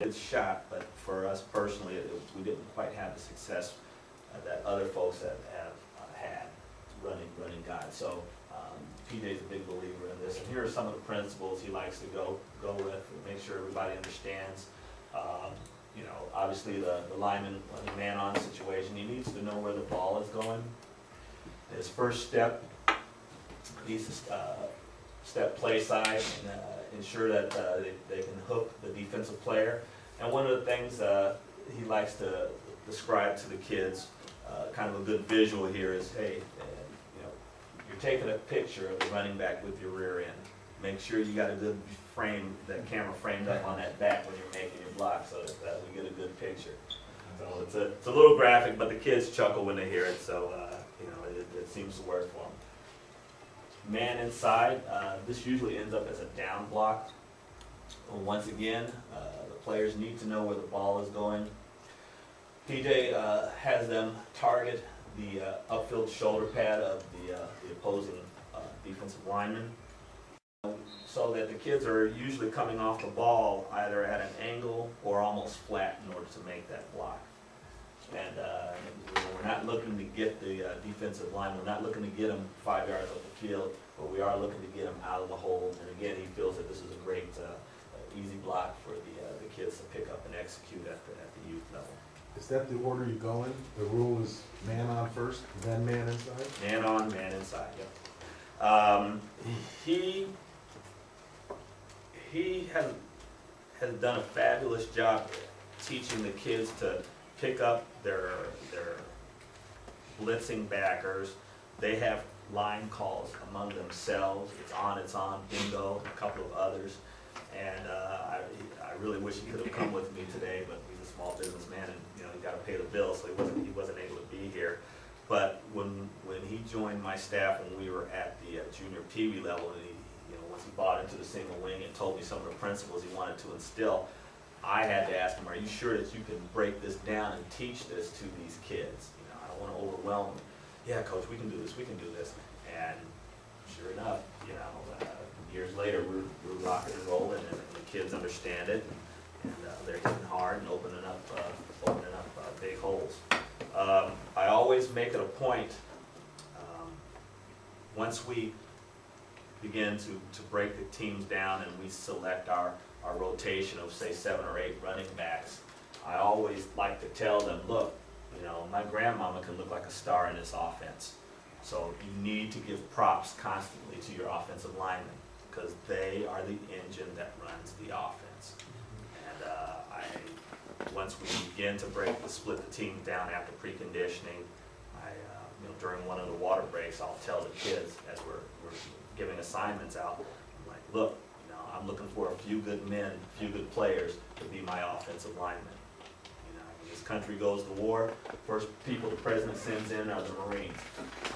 It's shot, but for us personally, we didn't quite have the success that other folks have had running guides. So PJ's a big believer in this, and here are some of the principles he likes to go with, make sure everybody understands. You know, obviously the lineman, in a man-on situation, he needs to know where the ball is going. His first step, he needs to step play side and ensure that they can hook the defensive player. And one of the things he likes to describe to the kids, kind of a good visual here is, hey, you know, you're taking a picture of the running back with your rear end. Make sure you got a good frame, that camera framed up on that back when you're making your block, so that we get a good picture. So it's a little graphic, but the kids chuckle when they hear it, so you know, it seems to work for them. Man inside, this usually ends up as a down block. Once again, the players need to know where the ball is going. PJ has them target the upfield shoulder pad of the opposing defensive lineman, so that the kids are usually coming off the ball either at an angle or almost flat in order to make that block. And we're not looking to get the defensive line, we're not looking to get him 5 yards off the field, but we are looking to get him out of the hole. And again, he feels that this is a great easy block for the kids to pick up and execute at the youth level. Is that the order you go in? The rule is man on first, then man inside? Man on, man inside, yep. He has done a fabulous job teaching the kids to pick up their blitzing backers. They have line calls among themselves. It's on, bingo, a couple of others. And I really wish he could have come with me today, but he's a small businessman, and you know, he got to pay the bills, so he wasn't able to be here. But when he joined my staff when we were at the junior Pee Wee level, and once he bought into the single wing and told me some of the principles he wanted to instill, I had to ask him, are you sure that you can break this down and teach this to these kids? You know, I don't want to overwhelm them. Yeah, coach, we can do this, we can do this. And sure enough, you know, years later, we're rocking and rolling, and the kids understand it, and they're hitting hard and opening up big holes. I always make it a point, once we begin to break the teams down and we select our rotation of, say, 7 or 8 running backs, I always like to tell them, look, you know, my grandmama can look like a star in this offense. So you need to give props constantly to your offensive linemen, because they are the engine that runs the offense. And once we begin to split the teams down after preconditioning, you know, during one of the water breaks, I'll tell the kids as we're giving assignments out, I'm like, look, you know, I'm looking for a few good men, a few good players to be my offensive linemen. You know, when this country goes to war, first people the president sends in are the Marines.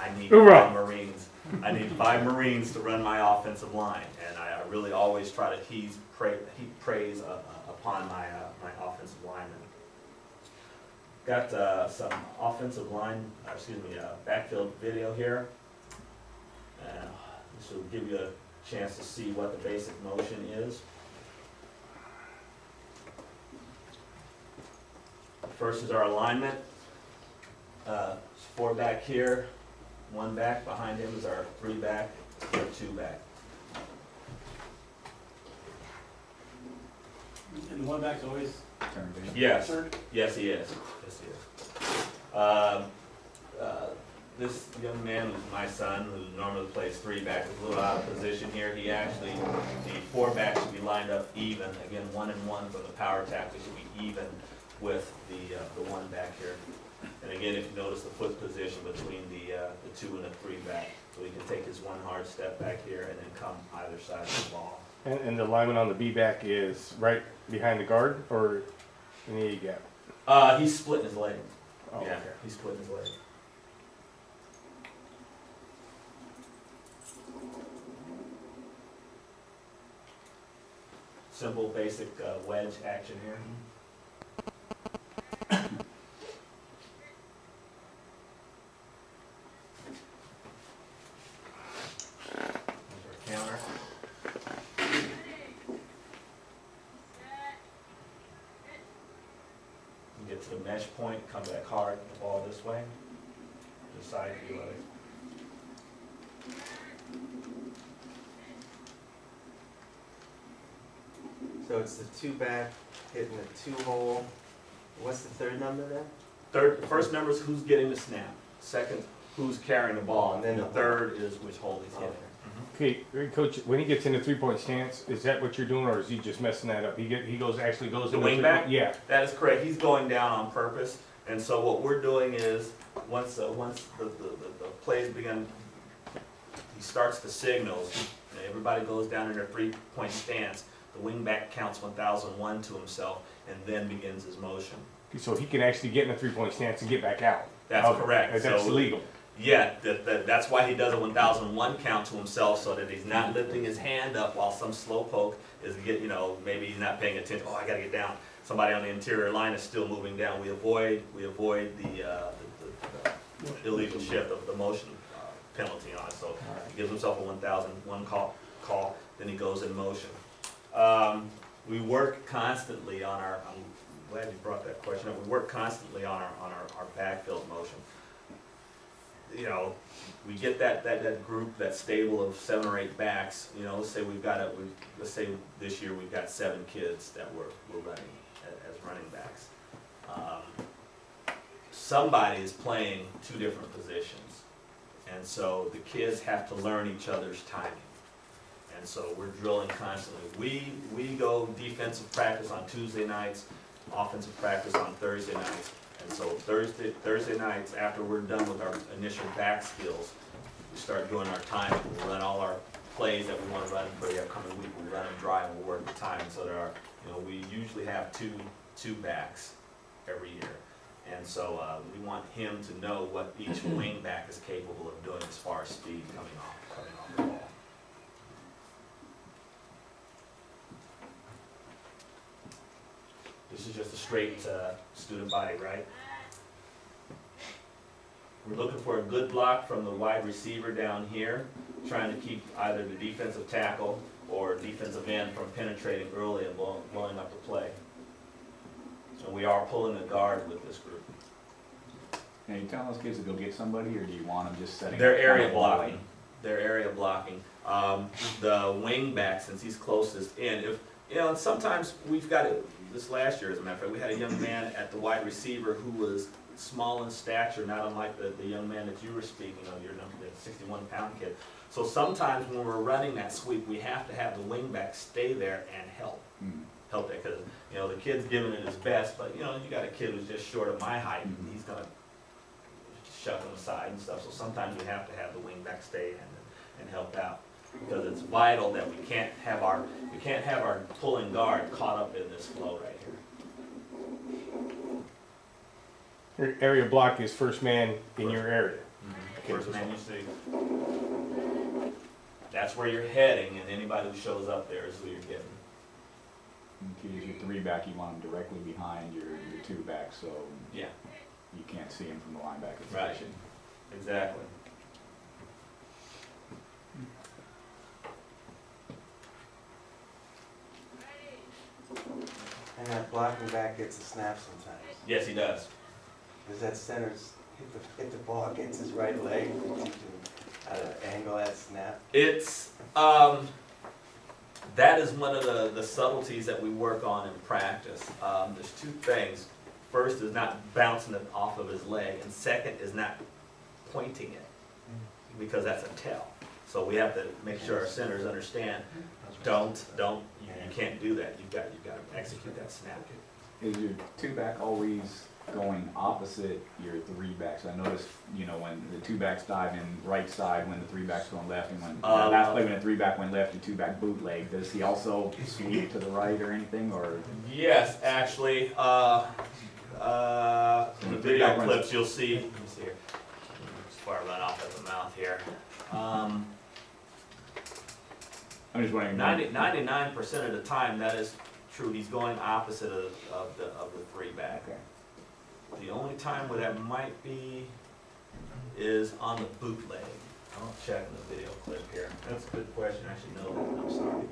I need 5 Marines. I need 5 Marines to run my offensive line, and I really always try to heap praise upon my offensive linemen. Got some offensive line, backfield video here. This will give you a chance to see what the basic motion is. First is our alignment. 4 back here, 1 back. Behind him is our 3 back, our 2 back. And the 1 back's always turned in? Yes. Yes, he is. Yes, he is. This young man who's my son, who normally plays 3 back, is a little out of position here. He actually, the 4 back should be lined up even. Again, 1 and 1 for the power tackle should be even with the 1 back here. And again, if you notice the foot position between the 2 and the 3 back, so he can take his 1 hard step back here and then come either side of the ball. And the lineman on the B back is right behind the guard, or in the A gap? He's splitting his leg. Oh, yeah, okay. He's splitting his leg. Simple, basic wedge action here. There's our counter. get to the mesh point, come back hard, the ball this way, just side view of it. So it's the two back, hitting the 2-hole. What's the third number then? The first number is who's getting the snap. Second, who's carrying the ball. And then the third is which hole he's hitting. Okay, Coach, when he gets in the 3-point stance, is that what you're doing, or is he just messing that up? He actually goes The in wing back? Yeah. That is correct. He's going down on purpose. And so what we're doing is, once the plays begin, he starts the signals. And everybody goes down in their 3-point stance. The wing back counts 1001 to himself and then begins his motion. So he can actually get in a 3-point stance and get back out. That's Okay. correct. That's So, legal. yeah, that's why he does a 1001 count to himself, so that he's not lifting his hand up while some slowpoke is maybe he's not paying attention. Oh, I gotta get down. Somebody on the interior line is still moving down. We avoid the illegal shift of the motion penalty on it. So he gives himself a 1001 call, then he goes in motion. We work constantly on our. I'm glad you brought that question up. We work constantly on our backfield motion. We get that group, that stable of 7 or 8 backs. Let's say let's say this year we've got 7 kids that we're running as running backs. Somebody is playing 2 different positions, and so the kids have to learn each other's timing. And so we're drilling constantly. We go defensive practice on Tuesday nights, offensive practice on Thursday nights. And so Thursday nights, after we're done with our initial back skills, we start doing our timing. We run all our plays that we want to run for the upcoming week. We run them dry and we'll work the timing. So there are, we usually have two backs every year. And so we want him to know what each wing back is capable of doing as far as speed coming off the ball. This is just a straight student body, right? We're looking for a good block from the wide receiver down here, trying to keep either the defensive tackle or defensive end from penetrating early and blowing up the play. So we are pulling a guard with this group. Are you telling those kids to go get somebody, or do you want them just setting? They're area blocking. They're area blocking. The wing back, since he's closest in, and sometimes we've got it. This last year, as a matter of fact, we had a young man at the wide receiver who was small in stature, not unlike the young man that you were speaking of, your number, the 61-pound kid. So sometimes when we're running that sweep, we have to have the wing back stay there and help. Help that, because the kid's giving it his best, but you got a kid who's just short of my height, and he's gonna shove him aside and stuff. So sometimes we have to have the wing back stay and help out, because it's vital that we can't have our pulling guard caught up in this flow right here. Your area block is first man in your area. First man you see. That's where you're heading, and anybody who shows up there is who you're getting. Okay, your 3 back, you want them directly behind your 2 back, so Yeah, you can't see them from the linebacker right. position. Exactly. And that blocking back gets a snap sometimes. Yes, he does. Does that center hit the ball against his right leg? You can angle that snap. It's that is one of the subtleties that we work on in practice. There's 2 things. First is not bouncing it off of his leg, and second is not pointing it, because that's a tell. So we have to make sure our centers understand. You can't do that. You've got to execute that snap. Is your 2 back always going opposite your 3 backs? I noticed, when the 2 backs dive in right side, when the 3 backs going left, and when last play when the 3 back went left, the 2 back bootleg. Does he also sweep to the right or anything, or? Yes, actually. In the video clips you'll see. Let me see here. Before I run off at the mouth here. I'm just wondering. 99% of the time that is true. He's going opposite of the 3 back. Okay. The only time where that might be is on the bootleg. I'll check in the video clip here. That's a good question. I should know that. I'm sorry.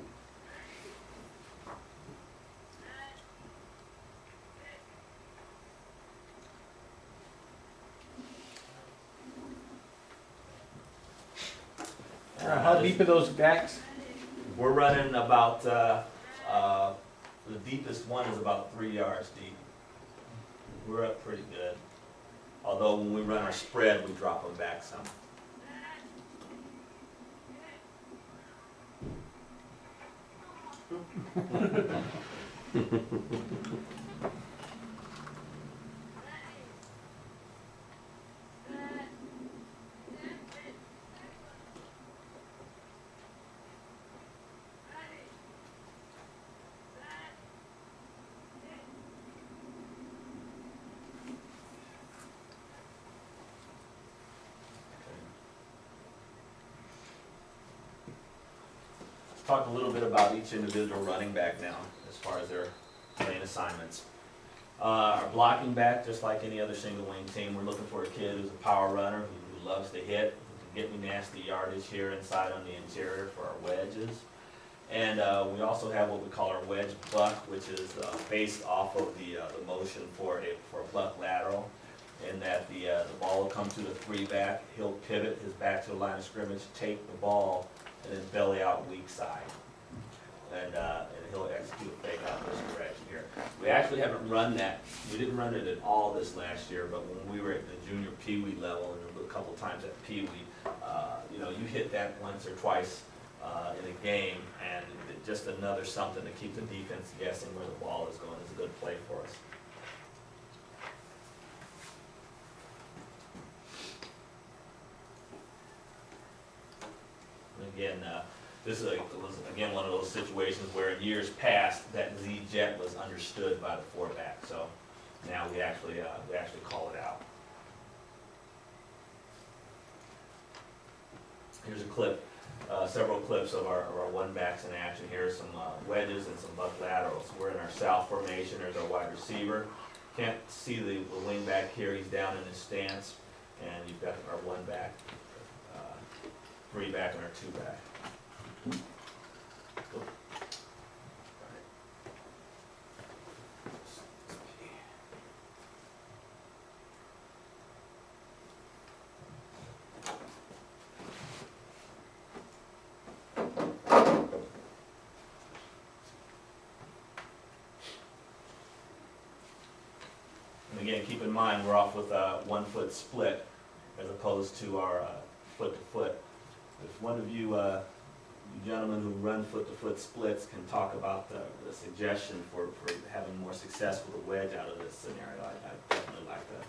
How deep are those backs? We're running about, the deepest one is about 3 yards deep. We're up pretty good. Although when we run our spread, we drop them back some. Talk a little bit about each individual running back now, as far as their main assignments. Our blocking back, just like any other single wing team, we're looking for a kid who's a power runner, who loves to hit, who can get me nasty yardage here inside on the interior for our wedges. And we also have what we call our wedge buck, which is based off of the motion for a buck lateral, in that the ball will come to the three back, he'll pivot his back to the line of scrimmage, take the ball, and then belly out weak side. And he'll execute a fake out this direction here. We actually haven't run that. We didn't run it at all this last year, but when we were at the junior peewee level and a couple times at peewee, you know, you hit that once or twice in a game, and just another something to keep the defense guessing where the ball is going is a good play for us. Again, this was again one of those situations where in years past that Z jet was understood by the four back. So now we actually call it out. Here's a clip, several clips of our one backs in action. Here's some wedges and some buck laterals. We're in our south formation. There's our wide receiver. Can't see the wing back here. He's down in his stance, and you've got our one back. Three back and our two back. Cool. And again, keep in mind we're off with a 1 foot split as opposed to our foot to foot. If one of you, you gentlemen who run foot-to-foot splits can talk about the suggestion for having more success with a wedge out of this scenario, I'd definitely like to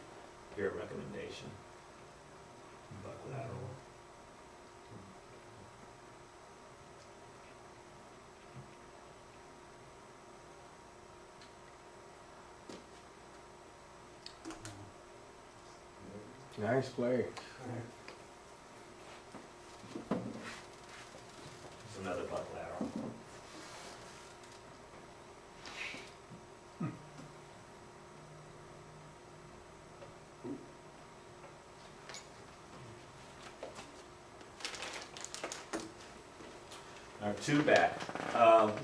hear a recommendation. Buck lateral. Nice play. Another buck lateral. Our two back.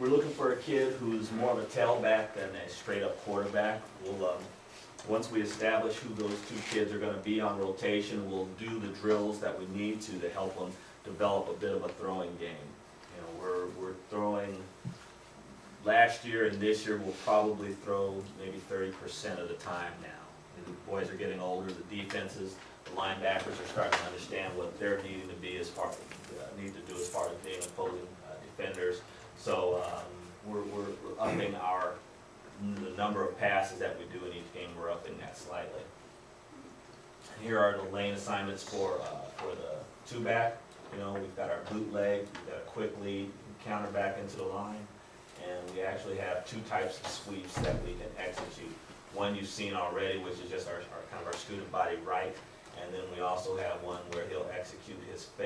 We're looking for a kid who's more of a tailback than a straight up quarterback. We'll once we establish who those two kids are going to be on rotation, we'll do the drills that we need to help them develop a bit of a throwing game. We're throwing, last year and this year we'll probably throw maybe 30% of the time now. The boys are getting older, the defenses, the linebackers are starting to understand what they're needing to be as far need to do as far as being opposing defenders. So we're upping the number of passes that we do in each game. We're upping that slightly. And here are the lane assignments for the two back. You know, we've got our bootleg, we've got a quick lead, counter back into the line, and we actually have two types of sweeps that we can execute. One you've seen already, which is just our kind of our student body right, and then we also have one where he'll execute his fake.